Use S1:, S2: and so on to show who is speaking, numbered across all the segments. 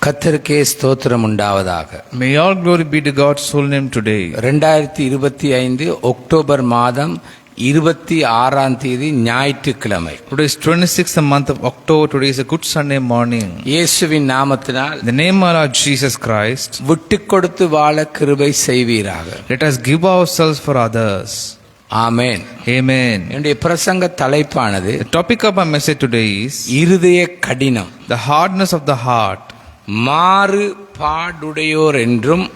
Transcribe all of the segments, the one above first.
S1: கர்த்தருக்கே ஸ்தோத்திரம் உண்டாவதாக.
S2: May all glory be to God's holy name today.
S1: 2025 October மாதம் 26ஆம் தேதி ஞாயிற்றுக்கிழமை.
S2: Today is 26th month of October. Today is a good Sunday morning.
S1: இயேசுவின் நாமத்தினால்
S2: In the name of our Jesus Christ,
S1: விட்டுக் கொடுத்து வாழ கிருபை செய்வீராக.
S2: let us give ourselves for others.
S1: Amen.
S2: Amen.
S1: என்னுடைய பிரசங்க தலைப்பானது
S2: The topic of our message today is
S1: இருதய கடினம்.
S2: the hardness of the heart.
S1: மாறுபாடுடையோர் என்றும்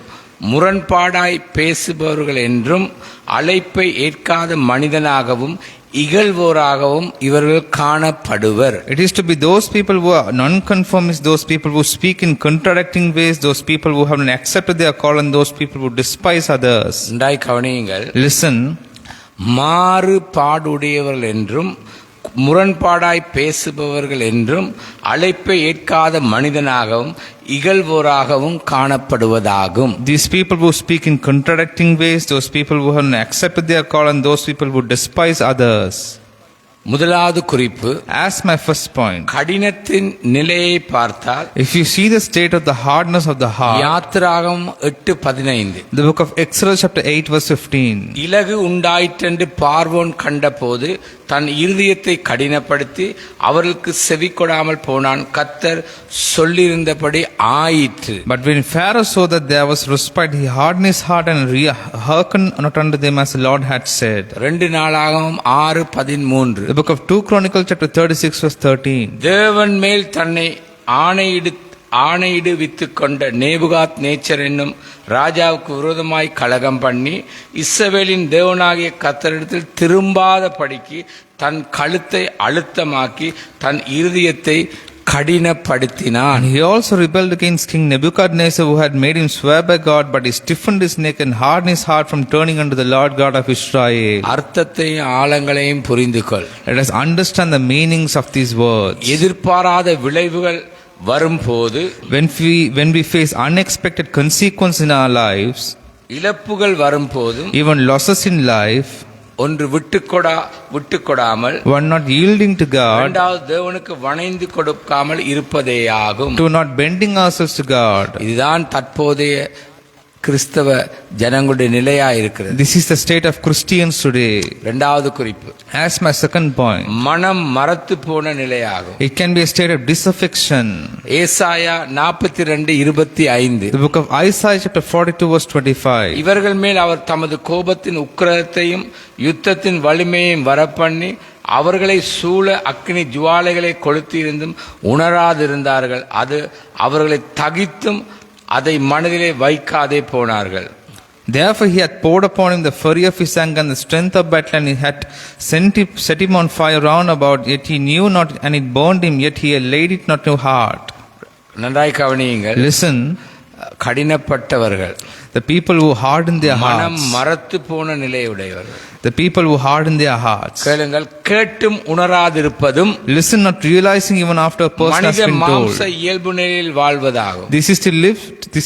S1: முரண்பாடாய் பேசுபவர்கள் என்றும் அழைப்பை ஏற்காத மனிதனாகவும் இகழ்வோராகவும் இவர்கள் காணப்படுவர்.
S2: It is to be those people who are non-conformists, those people who speak in contradicting ways, those people who haven't accepted their call, and those people who despise others.
S1: நன்றாய் கவனியுங்கள்.
S2: Listen.
S1: மாறுபாடுடையவர்கள் என்றும் முரண்பாடாய் பேசுபவர்கள் என்றும் அழைப்பை ஏற்காத மனிதனாகவும் இகழ்வோராகவும் காணப்படுவதாகும்.
S2: These people who speak in contradicting ways, those people who haven't accepted their call, and those people who despise others.
S1: முதலாவது குறிப்பு,
S2: As my first point,
S1: கடினத்தின் நிலையை பார்த்தால்
S2: if you see the state of the hardness of the heart,
S1: யாத்திராகமம் 8:15
S2: the book of Exodus chapter 8 verse 15,
S1: இலகு உண்டாயிற்றென்று பார்வோன் கண்டபோது தன் இருதயத்தை கடினப்படுத்தி அவர்களுக்கு செவி கொடாமல் போனான். கர்த்தர் சொல்லியிருந்தபடி ஆயிற்று.
S2: but when Pharaoh saw that there was respite, he hardened his heart and hearkened not unto them as the Lord had said.
S1: 2 நாளாகமம் 6:13
S2: The book of 2 Chronicles chapter 36 verse 13,
S1: தேவன் மேல் தன்னை ஆணையிடுவித்துக் கொண்ட நேபுகாத் நேச்சர் என்னும் ராஜாவுக்கு விரோதமாய் கலகம் பண்ணி இஸ்ரவேலின் தேவனாகிய கர்த்தரிடத்தில் திரும்பாத படிக்கு தன் கழுத்தை அழுத்தமாக்கி தன் இருதயத்தை கடினப்படுத்தினான்.
S2: and he also rebelled against King Nebuchadnezzar, who had made him swear by God, but he stiffened his neck and hardened his heart from turning unto the Lord God of Israel.
S1: அர்த்தத்தையும் ஆழங்களையும் புரிந்து கொள்.
S2: Let us understand the meanings of these words.
S1: எதிர்பாராத விளைவுகள் வரும்போது,
S2: When we face unexpected consequences in our lives,
S1: இழப்புகள் வரும்போதும்,
S2: even losses in life,
S1: ஒன்று விட்டுக்கொடாமல்
S2: one not yielding to God,
S1: இரண்டாவது தேவனுக்கு வணைந்து கொடுக்காமல் இருப்பதேயாகும்.
S2: to not bending ourselves to God.
S1: இதுதான் தற்போதைய கிறிஸ்தவ ஜனங்களுடைய நிலையா இருக்கிறது.
S2: This is the state of Christians today.
S1: இரண்டாவது குறிப்பு,
S2: As my second point,
S1: மனம் மரத்து போன நிலையாகும்.
S2: it can be a state of disaffection.
S1: ஏசாயா 42:25,
S2: The book of Isaiah chapter 42 verse 25.
S1: இவர்கள் மேல் அவர் தமது கோபத்தின் உக்கிரத்தையும் யுத்தத்தின் வலிமையையும் வரப்பண்ணி அவர்களை சூழ அக்கினி ஜுவாலைகளை கொளுத்தியிருந்தும் உணராதிருந்தார்கள். அது அவர்களை தகித்தும் அதை மனதிலே வைக்காதே போனார்கள்.
S2: Therefore he hath poured upon him the fury of his anger and the strength of battle, and he hath set him on fire round about, yet he knew not, and it burned him, yet he laid it not to heart.
S1: நன்றாய் கவனியுங்கள்.
S2: Listen.
S1: கடினப்பட்டவர்கள்,
S2: the people who harden their
S1: மனம்
S2: hearts,
S1: மரத்து போன நிலையுடையவர்கள்.
S2: the people who harden their hearts,
S1: கேளுங்கள், கேட்டும் உணராதிருப்பதும்
S2: listen not realizing even after a person has
S1: மனித
S2: been
S1: மாம்ச
S2: told.
S1: இயல்பு நிலையில் வாழ்வதாகும்.
S2: This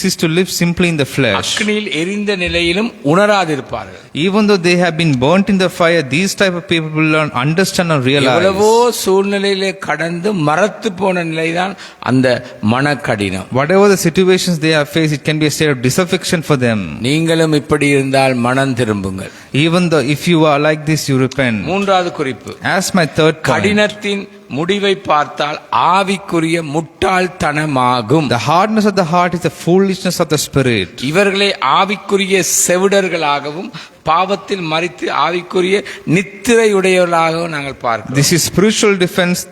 S2: is to live simply in the flesh.
S1: அக்னியில் எரிந்த நிலையிலும் உணராதிருப்பார்கள்.
S2: Even though they have been burnt in the fire, these type of people will not understand or realize.
S1: எவ்வளவோ சூழ்நிலையிலே கடந்து மரத்து போன நிலைதான் அந்த மனக்கடினம்.
S2: Whatever the situations they have faced, it can be a state of disaffection for them.
S1: நீங்களும் இப்படி இருந்தால் மனம் திரும்புங்கள்.
S2: Even though if you are like this, you repent.
S1: மூன்றாவது குறிப்பு,
S2: As my third point,
S1: கடினத்தின் முடிவை பார்த்தால் ஆவிக்குரிய முட்டாள்தனமாகும்.
S2: the hardness of the heart is the foolishness of the spirit.
S1: இவர்களை ஆவிக்குரிய செவிடர்களாகவும் பாவத்தில் மரித்து ஆவிக்குரிய நித்திரையுடையவர்களாகவும் நாங்கள் பார்க்கிறோம்.
S2: This is spiritual defense.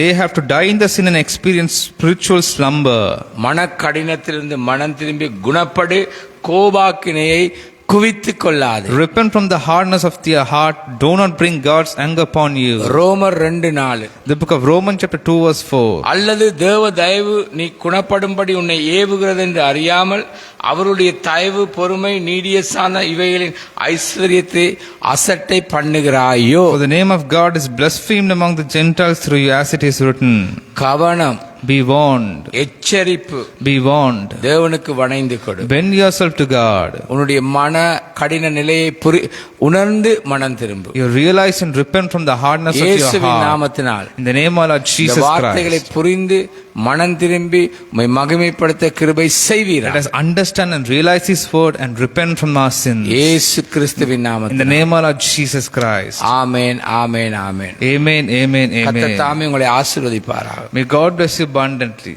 S2: They have to die in the sin and experience spiritual slumber.
S1: மனக்கடினத்திலிருந்து மனம் திரும்பி குணப்படு, கோபாக்கினையை குவித்துக் கொள்ளாது.
S2: Repent from the hardness of their heart. Do not bring God's anger upon you.
S1: ரோமர் 2:4,
S2: The book of Romans chapter 2 verse 4.
S1: அல்லது தேவ தயவு நீ குணப்படும்படி உன்னை ஏவுகிறது என்று அறியாமல் அவருடைய தயவு பொறுமை நீடிய சார்ந்த இவைகளின் ஐஸ்வர்யத்தை அசட்டை பண்ணுகிறாயோ.
S2: For the name of God is blasphemed among the Gentiles through you, as it is written.
S1: கவனம்,
S2: Be warned.
S1: எச்சரிப்பு,
S2: Be warned.
S1: தேவனுக்கு வணைந்து கொடு.
S2: Bend yourself to God.
S1: உன்னுடைய மன கடின நிலையை உணர்ந்து மனம் திரும்பு.
S2: You realize and repent from the hardness of your
S1: இயேசுவின்
S2: heart.
S1: நாமத்தினால்
S2: In the name of Lord
S1: இந்த
S2: Jesus
S1: வார்த்தைகளை
S2: Christ.
S1: புரிந்து மனம் திரும்பி உம்மை மகிமைப்படுத்த கிருபை
S2: Let
S1: செய்வீராக.
S2: us understand and realize His word and repent from our sins.
S1: இயேசு கிறிஸ்துவின்
S2: In the
S1: நாமத்தில்.
S2: name of Lord Jesus Christ.
S1: Amen amen amen.
S2: Amen, amen,
S1: கர்த்தர்
S2: amen.
S1: தாமே உங்களை ஆசீர்வதிப்பாராக.
S2: May God bless you abundantly.